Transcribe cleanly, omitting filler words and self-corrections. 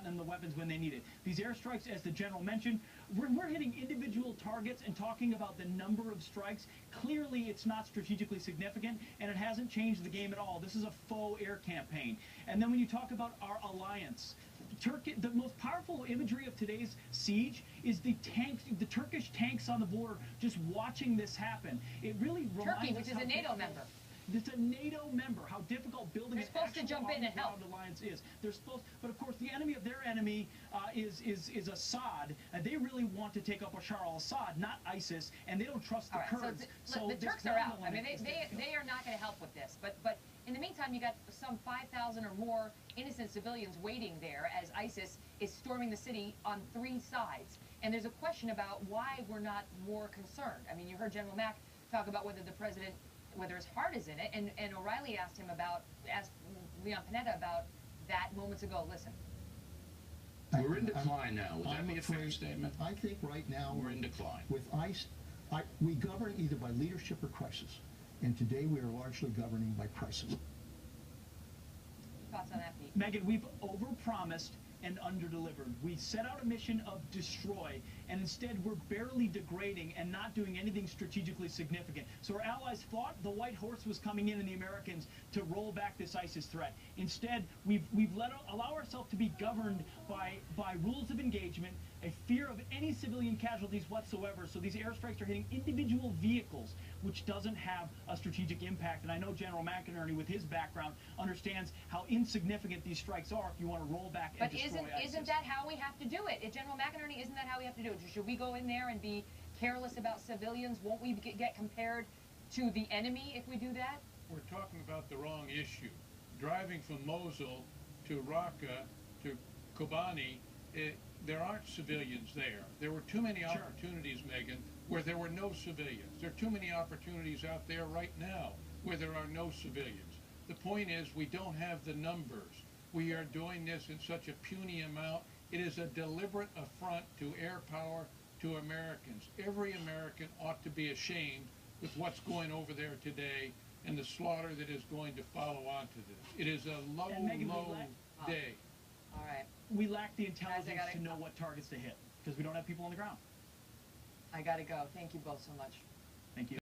and the weapons when they need it. These airstrikes, as the general mentioned, we're hitting individual targets and talking about the number of strikes. Clearly, it's not strategically significant, and it hasn't changed the game at all. This is a faux air campaign. And then when you talk about our alliance, the most powerful imagery of today's siege is the tanks, the Turkish tanks on the border, just watching this happen. It really reminds Turkey, which is a NATO member. It's a NATO member. How difficult building an actual on-the-ground alliance is. They're supposed, but of course, the enemy of their enemy is Assad, and they really want to take up Bashar al-Assad, not ISIS, and they don't trust the Kurds. So the Turks are out. I mean, they are not going to help with this. But in the meantime, you got some 5,000 or more innocent civilians waiting there as ISIS is storming the city on 3 sides. And there's a question about why we're not more concerned. I mean, you heard General Mack talk about whether the president, whether his heart is in it, and O'Reilly asked Leon Panetta about that moments ago. Listen. We're in decline now. Would that be a fair statement? I think right now we're in decline. With ICE, we govern either by leadership or crisis. And today we are largely governing by crisis. Thoughts on that, Pete? Megan, we've overpromised and underdelivered. We set out a mission of destroy, and instead we're barely degrading and not doing anything strategically significant. So our allies thought the white horse was coming in and the Americans to roll back this ISIS threat. Instead, we've allow ourselves to be governed by rules of engagement, a fear of any civilian casualties whatsoever. So these airstrikes are hitting individual vehicles, which doesn't have a strategic impact. And I know General McInerny, with his background, understands how insignificant these strikes are if you want to roll back and destroy ISIS. Isn't that how we have to do it? General McInerny, isn't that how we have to do it? Should we go in there and be careless about civilians? Won't we get compared to the enemy if we do that? We're talking about the wrong issue. Driving from Mosul to Raqqa to Kobani, there aren't civilians there. There were too many opportunities, Megan, where there were no civilians. There are too many opportunities out there right now where there are no civilians. The point is, we don't have the numbers. We are doing this in such a puny amount. It is a deliberate affront to air power, to Americans. Every American ought to be ashamed with what's going over there today and the slaughter that is going to follow on to this. It is a low, low day. All right. We lack the intelligence to know what targets to hit because we don't have people on the ground. I got to go. Thank you both so much.